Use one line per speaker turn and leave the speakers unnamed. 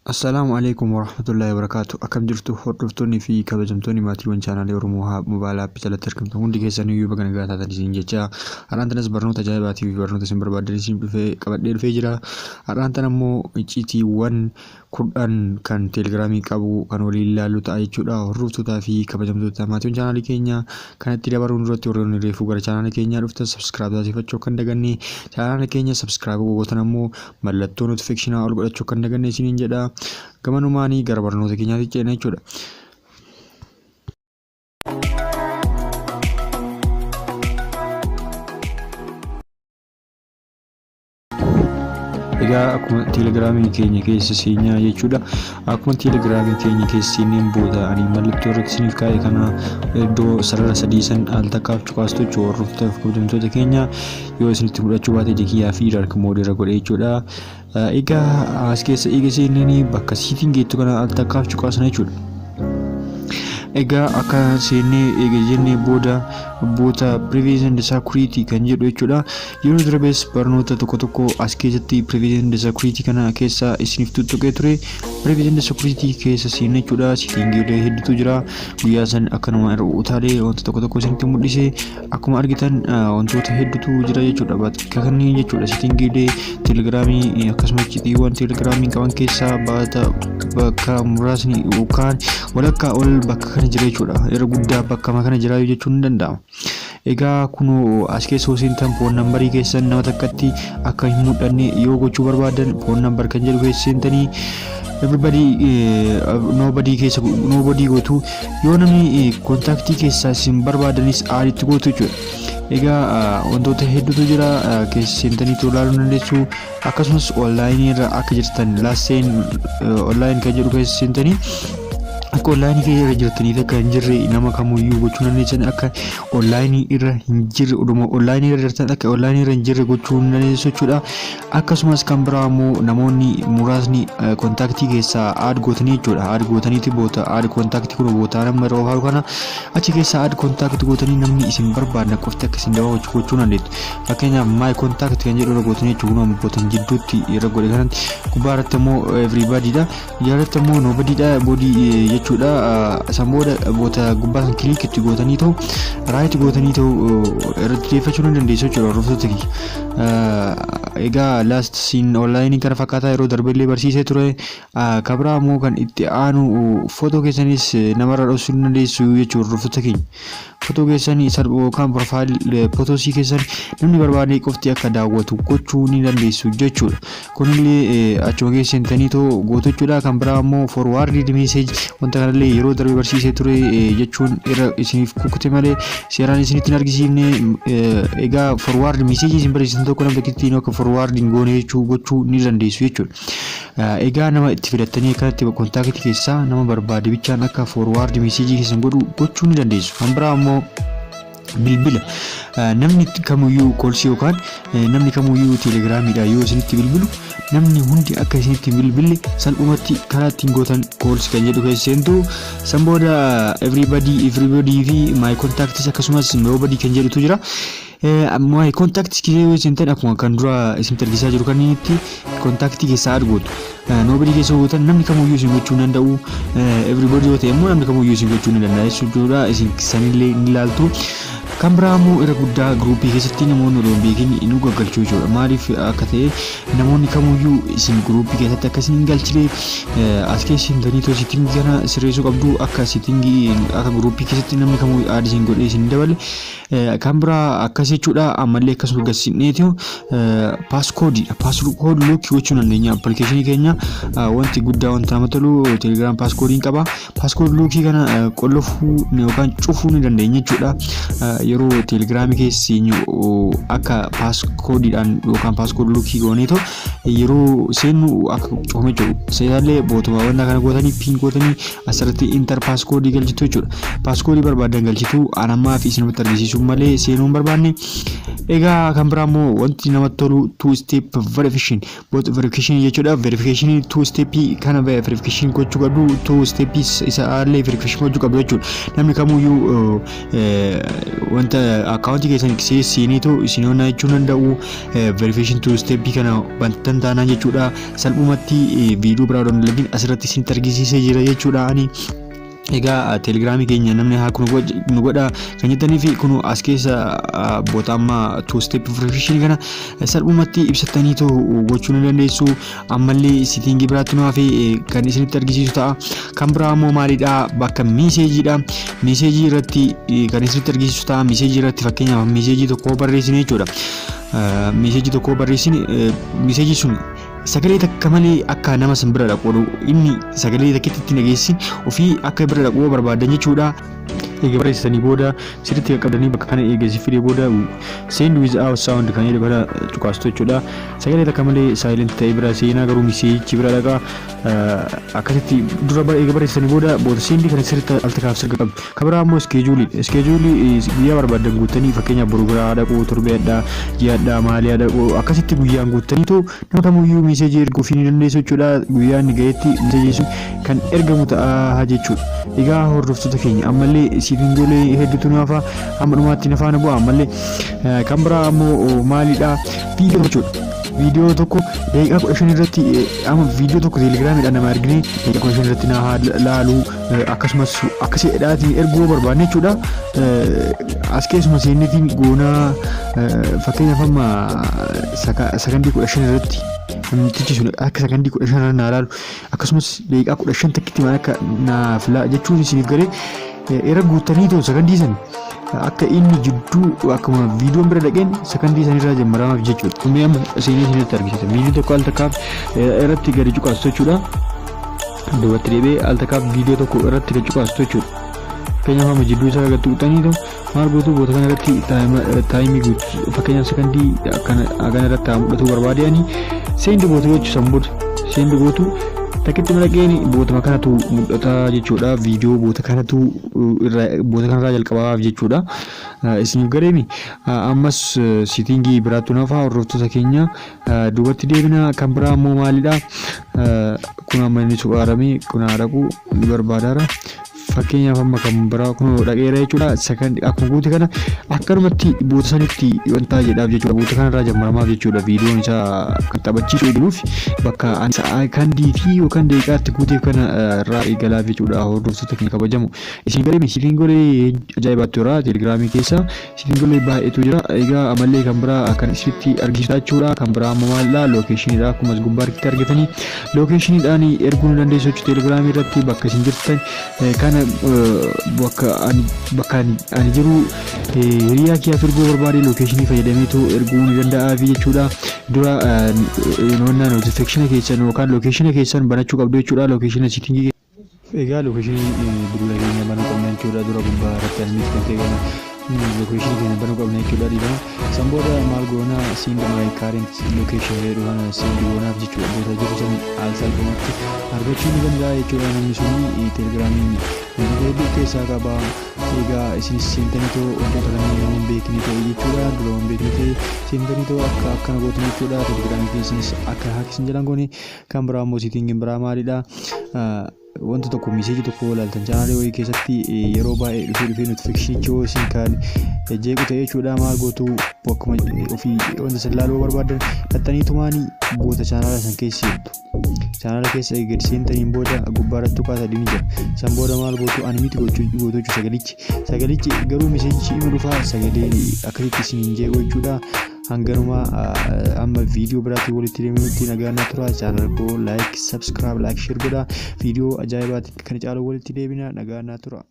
Assalamualaikum warahmatullahi wabarakatuh. Akkam jirtu hordoftoonni fi kabajamtoonni maatiiwwan chaanaalee Oromoo Mobaayilaa Aappii jalatti argamtan hundi keessaniyyuu baga nagaa taatan isin jecha har'aan tanas barnoota ajaa'ibaatii fi barnoota isin barbaadan isin qabadhee dhufee jira. Har'aan tan ammoo icciitiiwwan 10 kan teelegiraamii qabu kan waliin ilaallu ta'a jechuudha. Hordoftootaa fi kabajamtoota maatiiwwan chaanaalii keenya kanatti dabaruun duratti warroonni reefuu gara chaanaalii keenyaa dhuftan subscribe taasifachuu kan daganne chaanaalii keenya subscribe gootan ammoo mallattoo notifiikeeshinaa ol godhachuu kan daganne isiniin jedha. Gamanumaanii gara barnoota keenyaatti ceena jechuudha. Egaa akkuma teelegiraamii keenya keessa seenyaa jechuudha. Akkuma teelegiraamii keenya keessa seeneen booda ani mallattoo irratti isiniif kaa'e kana iddoo sarara sadii san al takkaaf cuqaastu jechuudha. Hordoftoota fi kabajamtoota keenya yoo isinitti mul'achuu baate jekiyaa fi dark mode irra godhe jechuudha. Egaa as keessa eega seenanii bakka siitiin geettu kana al takkaaf cuqaasna jechuudha. Egaa akka seennee eega jennee booda boota privacy and security kan jedhu jechuudha. Yeroo darbees barnoota tokko as keessatti privacy and security kana keessa isiniif tuttuqee ture. Privacy and security keessa seenne jechuudha. Siitingiilee hedduutu jira. Guyyaa san akkanuma irra utaalee wanta tokko isinitti mul'ise akkuma argitan wantoota hedduutu jira jechuudha. Bakka kanneen jechuudha siitingiilee teelegiraamii akkasumas icciitiiwwan teelegiraamii qaban keessaa bakka muraasni yookaan walakkaa ol bakka kana jira jechuudha. Yeroo guddaa bakka kana jira jechuun ni danda'ama. Egaa kunoo as keessa hosintan foon nambarii keessan nama takkatti akka hin mul'anne yoo gochuu barbaadan foon nambar kan jedhu keessa seentanii nobody gootu yoo namni kontaaktii keessaa isin barbaadanis aaditti gootu jechuudha. Egaa wantoota hedduutu jira keessa seentanii ilaaluu dandeessu. Akkasumas onlaayinii irra akka jirtan laasseen onlaayinii kan jedhu keessa seentanii akka onlaayinii irra jirtaniif akka hin jirre nama kamuyyuu gochuu dandeessan akka onlaayinii irra hin jirre oduma onlaayinii irra jirtan akka onlaayinii irra hin jirre gochuu dandeessu jechuudha. Akkasumas kan biraa immoo namoonni muraasni kontaaktii keessaa aad gootanii jechuudha. Aad gootaniiti boota aad kontaaktii kun boota nama yeroo haala kana achi keessaa aad kontaaktii gootanii namni isin barbaadna qofti akka isin daawwachuu gochuu dandeettu. Fakkeenyaaf maay kontaaktii kan jedhu irra gootanii jechuudha. Bootan jidduutti irra godhe kanatti gubbaarratti immoo everybody dha. Jalatti immoo nobody dha body jechuudha. Samboda boota gubbaa san kilik itti gootanii ta'u raayit gootanii ta'u irratti deeffachuu ni dandeessu jechuudha. Hordoftoota kiyya. Egaa last siin onlaayinii kana fakkaataa yeroo darbeellee barsiisee ture. Kabraa immoo kan itti aanu footoo keessanis namarra dhoksuu ni dandeessu jechuudha. Hordoftoota keenya. Footoo keessanii yookaan profaayil footosii keessan namni barbaade qofti akka daawwatu gochuu ni dandeessu jechuudha. Kunillee achuma keessa seentanii ta'u gootu jechuudha. Kan biraa immoo forward message wanta kanallee yeroo darbe barsiisee ture jechuun irra isiniif kukkute malee seeraan isinitti hin argisiifne. Egaa forward message isin barsiisan tokko nama tokkittiin akka forward goone gochuu ni dandeessu jechuudha. Egaa nama itti fidattanii akkanatti kontaaktii keessaa nama barbaade bichaan akka forward message keessan gochuu ni dandeessu. Kan biraa immoo bilbila namni kamuyyuu koolsii yookaan namni kamuyyuu teelegiraamiidha yoo isinitti bilbilu namni hundi akka isinitti bilbille salphumatti karaa ittiin gootan koolsii kan jedhu keessa seentu san booda everybody fi my contacts akkasumas nobody kan jedhutu jira. My contacts keessaa seentan akkuma kan dura isinitti argisaa jiru kanatti contactii keessaa aad gootu. Nobody keessa gootan namni kamuyyuu isin gochuu ni danda'u. Everybody yoo ta'e immoo namni kamuyyuu isin gochuu ni danda'a jechuudha. Isin sanillee ni ilaaltu. Kan biraa immoo irra guddaa gruupii keessatti namoonni odoo hin beekin nu gaggalchuu jechuudha. Maaliif akka ta'e namoonni kamuyyuu isin gruupii keessatti akka isin hin galchine as keessa seentanii too siitingii kana sirreessuu qabdu akka siitingii akka gruupii keessatti namni kamuyyuu aad isin godhee isin dabale. Kan biraa akkas jechuudha. Ammallee akkasuma gaggeessineetu paaskoodiidha. Paaskoodii lookii gochuu dandeenya. Appilikeeshinii keenya wanti guddaa wanta nama tolu teelegiraam paaskoodiin qaba. Paaskoodii lookii kana qollofuu yookaan cufuu ni dandeenya jechuudha. Yeroo teelegiraamii keessa akka paaskoodiidhaan yookaan paaskoodii lookii goonee ta'u yeroo seennu akka cufamu jechuudha. Seeraallee bootuma wanta kana gootanii piin gootanii asirratti intar paaskoodii galchitu jechuudha. Paaskoodii barbaadan galchitu anammaa fi isinumatti argisiisuu malee seenuu hin barbaanne. Egaa kan biraa immoo wanti namatti tolu two step verification boot verification jechuudha. Verification two step kana verification gochuu qabdu two step isa illee verification gochuu qabdu jechuudha. Namni kamuyyuu wanta akkaawuntii keessan seeniitoo isin hojjechuu jechuun danda'u verification two step kana bantan taanaan jechuudha salphumatti viidiyoo biraa odoo hin dalagin asirratti isin argisiisee jira jechuudha. Ani egaa telegiraamii keenya namni haa kun nu godha kan jettanii fi kun as keessa bootama two step verification kana salphumatti ibsatanii too gochuu ni dandeessu. Ammallee sitingii biraatti nu hafe kan isinitti argisiisu ta'a. Kan biraa immoo maalidha bakka meeseejiidha. Meeseejii irratti kan isinitti argisiisu ta'a. Meeseejii irratti fakkeenyaaf meeseejii tokko barreessine jechuudha. Meeseejii tokko barreessine meeseejii sun sagalee takka malee akka nama san bira dhaqu inni sagalee takkitti itti nageessin ofii akka bira dhaquu barbaadan jechuudha. Egaa barreessanii booda sirriitti qaqqabdanii bakka kana eegasifidee booda send without sound kan jedhu bara cuqaastu jechuudha. Sagalee takka malee silent ta'ee bira seenaa garuu meeseejichi bira dhaqa. Akkasitti dura eega barreessanii booda booda sendi kan sirriitti al takkaaf sirga qabdu. Kan biraa immoo iskeejuulii. Iskeejuulii guyyaa barbaadan guuttanii fakkeenyaaf boru biraa dhaquu torbeedhaa ji'aadhaa maaliyaa dhaquu akkasitti guyyaan guuttanii too nama kamiyyuu meeseejii erguuf ni dandeessu jechuudha. Guyyaan gaheetti meeseejii sun kan ergamu ta'a jechuudha. Egaa hordoftoota keenya ammallee sitingolee hedduutu nu hafa amma dhumaatti na faana bu'a. Ammallee kan biraa ammoo maalidha viidiyoo jechuudha. Viidiyoo tokko daqiiqaa 15 irratti amma viidiyoo tokko telegiraamiidhaan nama argine daqiiqaa 15 irratti na laalu akkasumas akkasiidhaatiin erguu barbaanne jechuudha. As keessuma seennetiin goonaa fakkeenyaaf amma sakandii 15 irratti namtichi sun akka sakandii 15 irra na laalu akkasumas daqiiqaa 15 takkitti maal akka naaf laa jechuun isiniif galee era guuttanii too sakandii san akka inni jidduu akkuma viidiyoon bira dhaqeen sakandii san irraa jalqabamaaf jechuudha. Kun amma seenee isinitti argisiisa. Viidiyoo tokko al takkaaf irratti gadi cuqaastu jechuudha. Duubatti deebi'ee al takkaaf viidiyoo tokko irratti gadi cuqaastu jechuudha. Fakkeenyaaf amma jidduu isaa gadi tuqxanii too maal gootu boota kana irratti taayimii guutu fakkeenyaaf sakandii kana irratti mul'atu barbaadanii seendi gootu jechuudha. Booda seendi gootu takkitti malaqeen bootuma kanatu mul'ata jechuudha. Viidiyoo boota kanarraa jalqabaaf jechuudha. Isiniif gareemi ammas sitingii biraattu nafa hordoftoota keenya duubatti deebina. Kan biraa immoo maalidha kun amma inni suqaaramee kun dhaquu ni barbaadaara. Fakkeenyaaf amma kan biraa kun dhaqeera jechuudha. Sakandii akkuma guute kana akkanumatti boota sanitti wanta jedhaaf jechuudha. Boota kanarraa jalqabamaaf jechuudha. Viidiyoon isaa kan taphachiisu eegaluuf bakka sakandii fi yookaan daqiiqaatti guuteef kana irraa eegalaaf jechuudha. Hordoftoota keenya kabajamu isin gareemi sitingolee ajaa'ibaatti jira telegiraamii keessa sitingolee baay'eetu jira. Egaa amallee kan biraa kan isinitti argisiisaa jechuudha. Kan biraa amma maalidha lookeeshiniidha. Akkuma gubbaatti argitanii lookeeshiniidhaan erguu ni dandeessu jechuudha. Telegiraamii irratti bakka isin jirtan kana bakka ani jiru hiriyaa kiyyaa erguu barbaade lookeeshinii fayyadameetu erguu ni danda'a jechuudha. Dura notifiikeeshina keessan yookaan lookeeshina keessan banachuu qabdu jechuudha. Lookeeshina sitingii egaa lookeeshinii bilbila keenya banuu qabna jechuudha. Dura gubbaa irratti asiniif kan ta'e lookeeshinii keenya banuu qabna jechuudha. Dhiibama san booda maal goona siinda maay kaarent lookeeshin jedhu kana siindi goonaaf jechuudha. Boota jiru san al salphumatti argachuu ni danda'a jechuudha. Namni suni telegiraamiin wantoota hedduu keessaa qaba. Egaa isinis seentanii too wantoota kanneen nama hin beekne ta'e jechuudha. Dura hin beekne ta'e seentanii too akkana gootan jechuudha. Telegiraamii keessanis akka haakisin jedhan goone. Kan biraa immoo sitingiin biraa maalidha wanta tokko meeseejii tokko ilaaltan chaanaalee wayii keessatti yeroo baay'ee dhufee notifiikeeshinichi yoo isin kan jeequ ta'e jechuudha. Maal gootu bakkuma ofii wanta san ilaaluu barbaadan dhaxxanii tumaanii boota chaanaala san keessa seentu. Chaanaala keessa gadi seentaniin booda gubbaarratti tuqaa ni jira. San booda maal gootu animiti gootu sagalichi garuu meeseejichi ima dhufaa sagalee akkasitti isin hin jeequ jechuudha. Hanganuma amma viidiyoo biraatti walitti deemuutti nagaan tura. Chaanal koo like subscribe like share godhaa. Viidiyoo ajaa'ibaatti kan caalu walitti deebina nagaan tura.